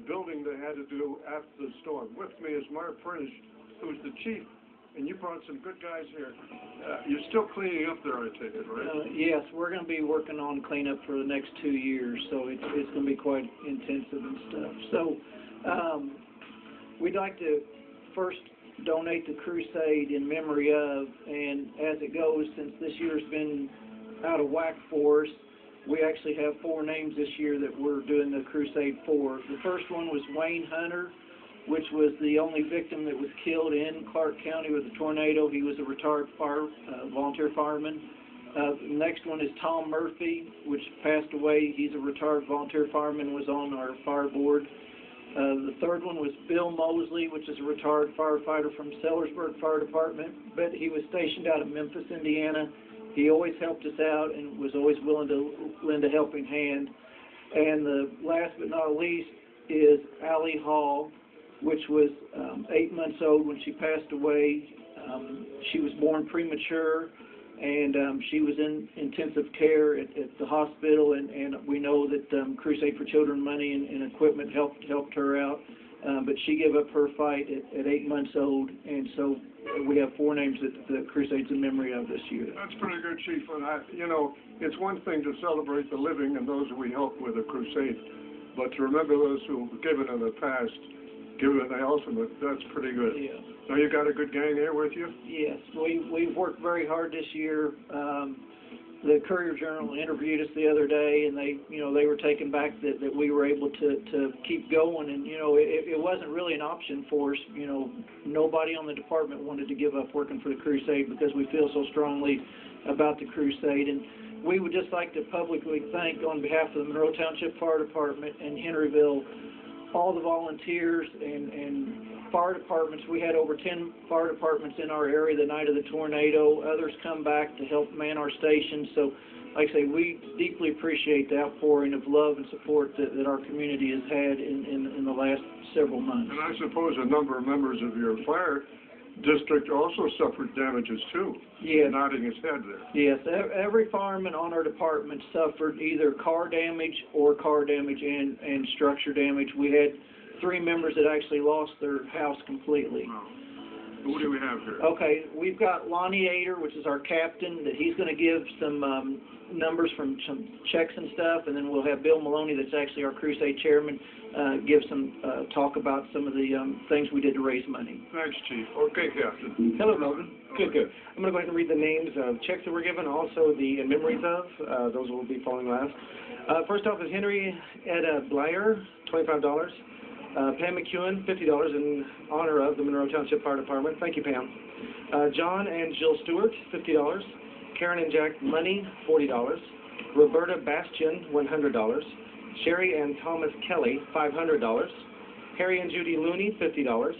building they had to do after the storm. With me is Mark Furnish, who's the chief, and you brought some good guys here. You're still cleaning up there, I take it, right? Yes, we're going to be working on cleanup for the next 2 years, so it's going to be quite intensive and stuff. So we'd like to first donate the crusade in memory of, and as it goes, since this year's been out of whack for us, we actually have 4 names this year that we're doing the crusade for. The first one was Wayne Hunter, which was the only victim that was killed in Clark County with a tornado. He was a retired volunteer fireman. The next one is Tom Murphy, which passed away. He's a retired volunteer fireman, was on our fire board. The third one was Bill Mosley, which is a retired firefighter from Sellersburg Fire Department, but he was stationed out of Memphis, Indiana. He always helped us out and was always willing to lend a helping hand. And the last but not least is Allie Hall, which was 8 months old when she passed away. She was born premature, and she was in intensive care at the hospital, and we know that Crusade for Children money and equipment helped her out. But she gave up her fight at 8 months old, and so we have 4 names that the Crusade's in memory of this year. That's pretty good, Chief. And you know, it's one thing to celebrate the living and those we help with a crusade, but to remember those who've given in the past, given the ultimate, that's pretty good. Yeah. Now you got a good gang here with you? Yes, we've worked very hard this year. The Courier-Journal interviewed us the other day, and they were taken back that we were able to keep going, and it wasn't really an option for us. Nobody on the department wanted to give up working for the Crusade because we feel so strongly about the Crusade. And we would just like to publicly thank, on behalf of the Monroe Township Fire Department and Henryville, all the volunteers and fire departments. We had over 10 fire departments in our area the night of the tornado. Others come back to help man our stations. So, like I say, we deeply appreciate the outpouring of love and support that our community has had in the last several months. And I suppose a number of members of your fire district also suffered damages too. Yes. Nodding his head there. Yes, every fireman on our department suffered either car damage and structure damage. We had 3 members that actually lost their house completely. Wow. What do we have here? Okay, we've got Lonnie Ader, which is our captain, that he's going to give some numbers from some checks and stuff, and then we'll have Bill Maloney, that's actually our Crusade chairman, give some talk about some of the things we did to raise money. Thanks, Chief. Okay, Captain. Hello, Melvin. Good. I'm going to go ahead and read the names of checks that were given, also the in memories of. Those will be following last. First off is Henry Ed Blyer, $25. Pam McEwen, $50 in honor of the Monroe Township Fire Department. Thank you, Pam. John and Jill Stewart, $50. Karen and Jack Money, $40. Roberta Bastian, $100. Sherry and Thomas Kelly, $500. Harry and Judy Looney, $50.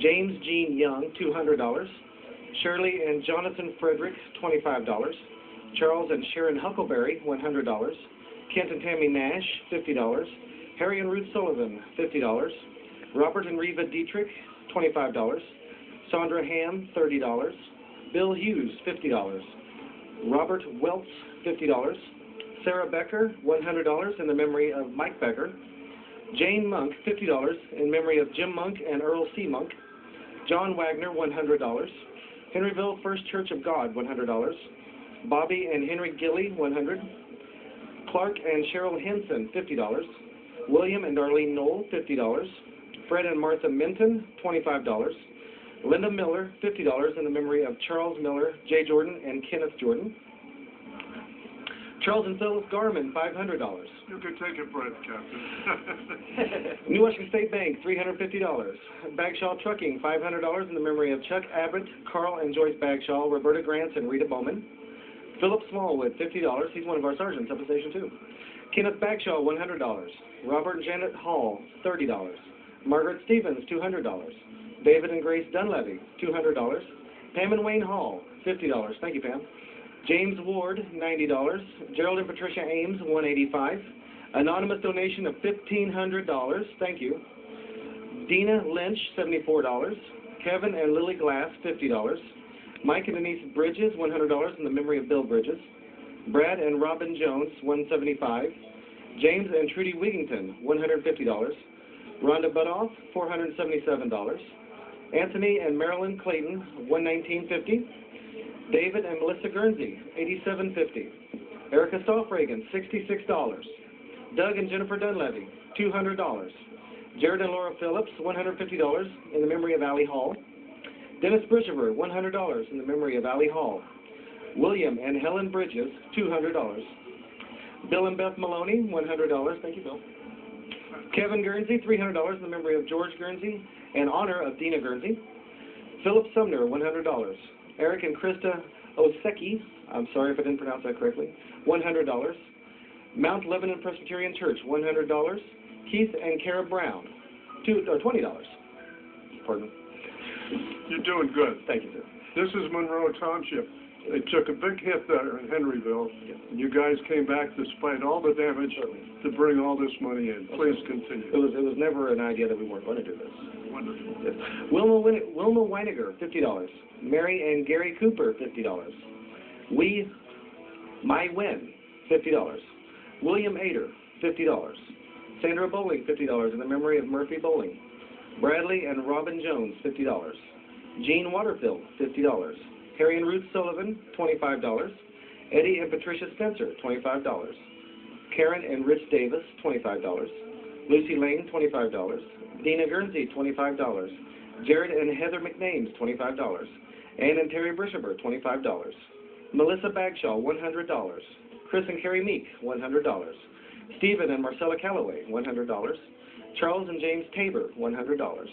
James Jean Young, $200. Shirley and Jonathan Frederick, $25. Charles and Sharon Huckleberry, $100. Kent and Tammy Nash, $50. Harry and Ruth Sullivan, $50. Robert and Reva Dietrich, $25. Sandra Ham, $30. Bill Hughes, $50. Robert Welts, $50. Sarah Becker, $100 in the memory of Mike Becker. Jane Monk, $50 in memory of Jim Monk and Earl C. Monk. John Wagner, $100. Henryville First Church of God, $100. Bobby and Henry Gilly, $100. Clark and Cheryl Henson, $50. William and Darlene Knoll, $50. Fred and Martha Minton, $25. Linda Miller, $50 in the memory of Charles Miller, Jay Jordan, and Kenneth Jordan. Charles and Phyllis Garman, $500. You can take a breath, Captain. New Washington State Bank, $350. Bagshaw Trucking, $500 in the memory of Chuck Abbott, Carl and Joyce Bagshaw, Roberta Grants, and Rita Bowman. Philip Smallwood, $50. He's one of our sergeants up at Station 2. Kenneth Bagshaw, $100. Robert and Janet Hall, $30. Margaret Stevens, $200. David and Grace Dunlevy, $200. Pam and Wayne Hall, $50. Thank you, Pam. James Ward, $90. Gerald and Patricia Ames, $185. Anonymous donation of $1,500. Thank you. Dina Lynch, $74. Kevin and Lily Glass, $50. Mike and Denise Bridges, $100 in the memory of Bill Bridges. Brad and Robin Jones, $175. James and Trudy Wigington, $150. Rhonda Butoff, $477. Anthony and Marilyn Clayton, $119.50. David and Melissa Guernsey, $87.50. Erica Stoffregan, $66. Doug and Jennifer Dunlevy, $200. Jared and Laura Phillips, $150 in the memory of Allie Hall. Dennis Brishever, $100 in the memory of Allie Hall. William and Helen Bridges, $200. Bill and Beth Maloney, $100. Thank you, Bill. Kevin Guernsey, $300 in the memory of George Guernsey in honor of Dina Guernsey. Philip Sumner, $100. Eric and Krista Osecki, I'm sorry if I didn't pronounce that correctly, $100. Mount Lebanon Presbyterian Church, $100. Keith and Kara Brown, $20. Pardon. You're doing good. Thank you, sir. This is Monroe Township. They took a big hit there in Henryville, and you guys came back despite all the damage to bring all this money in. Please continue. It was never an idea that we weren't going to do this. Wonderful. Yes. Wilma Weiniger, $50. Mary and Gary Cooper, $50. My Win, $50. William Ader, $50. Sandra Bowling, $50 in the memory of Murphy Bowling. Bradley and Robin Jones, $50. Jean Waterfield, $50. Harry and Ruth Sullivan, $25. Eddie and Patricia Spencer, $25. Karen and Rich Davis, $25. Lucy Lane, $25. Dina Guernsey, $25. Jared and Heather McNames, $25. Ann and Terry Brishever, $25. Melissa Bagshaw, $100. Chris and Carrie Meek, $100. Stephen and Marcella Calloway, $100. Charles and James Tabor, $100.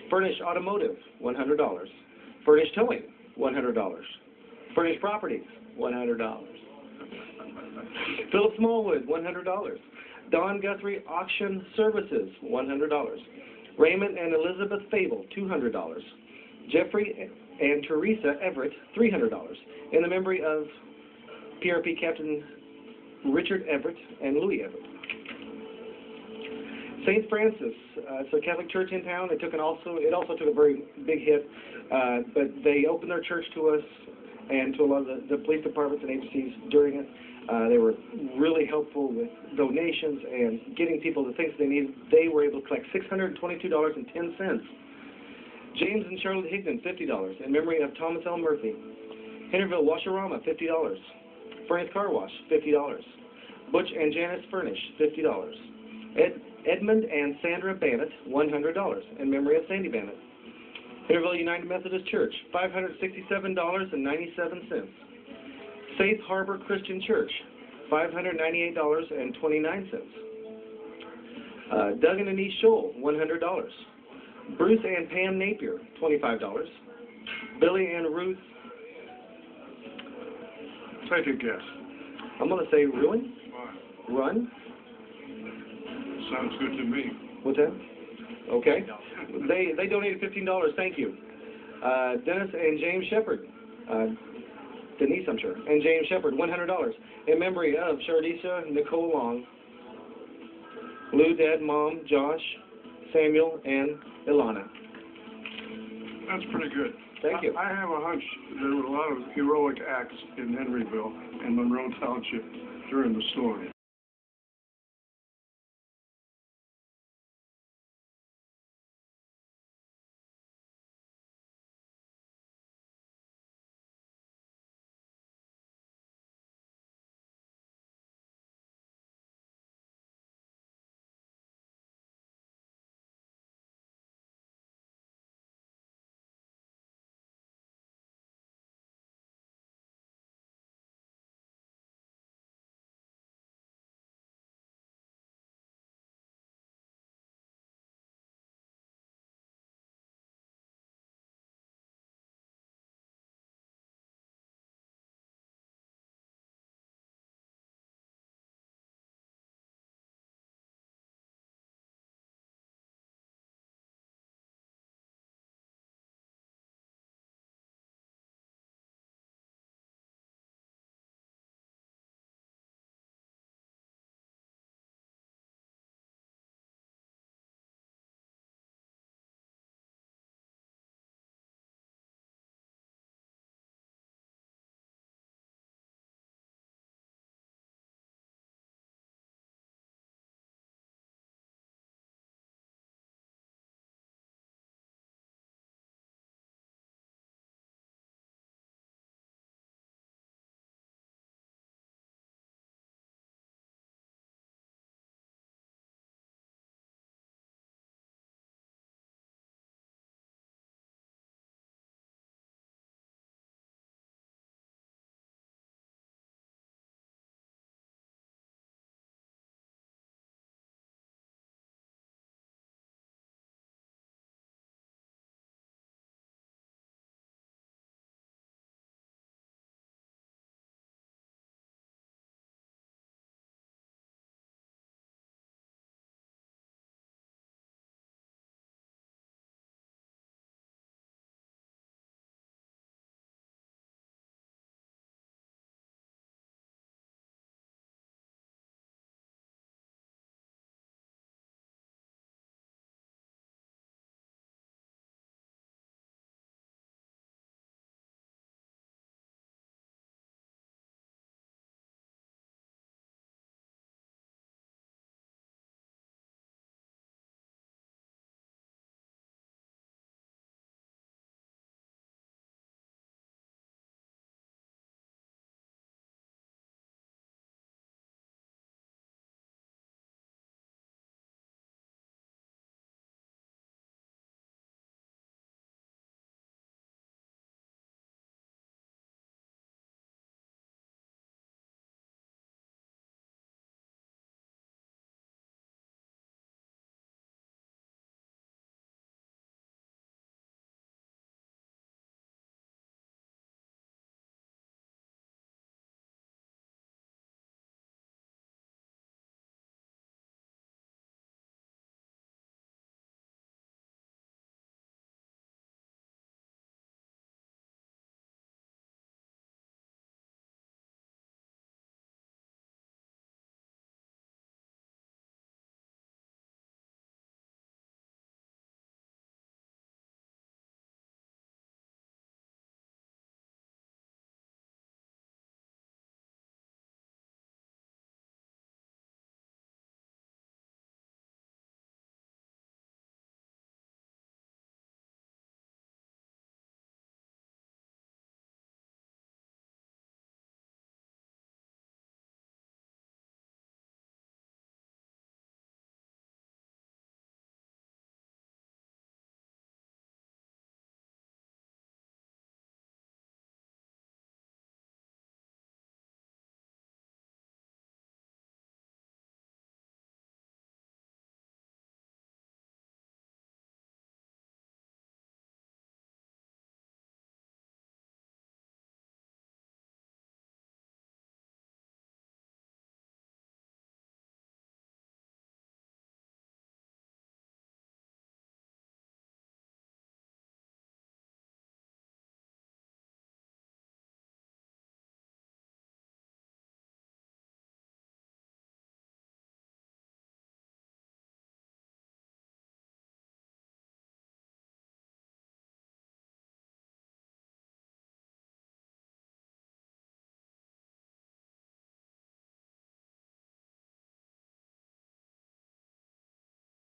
Furnish Automotive, $100. Furnish Towing, $100. Furnish Properties, $100. Philip Smallwood, $100. Don Guthrie Auction Services, $100. Raymond and Elizabeth Fable, $200. Jeffrey and Teresa Everett, $300. In the memory of PRP Captain Richard Everett and Louis Everett. St. Francis, it's a Catholic church in town. It also took a very big hit, but they opened their church to us and to a lot of the police departments and agencies during it. They were really helpful with donations and getting people the things they needed. They were able to collect $622.10. James and Charlotte Higdon, $50 in memory of Thomas L. Murphy. Henryville Washerama, $50. Furnace Car Wash, $50. Butch and Janice Furnish, $50. Edmund and Sandra Bannett, $100 in memory of Sandy Bannett. Henryville United Methodist Church, $567.97. Safe Harbor Christian Church, $598.29. Doug and Anise Scholl, $100. Bruce and Pam Napier, $25. Billy and Ruth. Take a guess. I'm going to say Ruin. Run. Sounds good to me. What's that? Okay. They donated $15. Thank you. Dennis and James Shepard. Denise, I'm sure. And James Shepard, $100 in memory of Shardisha Nicole Long, Lou, Dad, Mom, Josh, Samuel, and Ilana. That's pretty good. Thank you. I have a hunch there were a lot of heroic acts in Henryville and Monroe Township during the storm.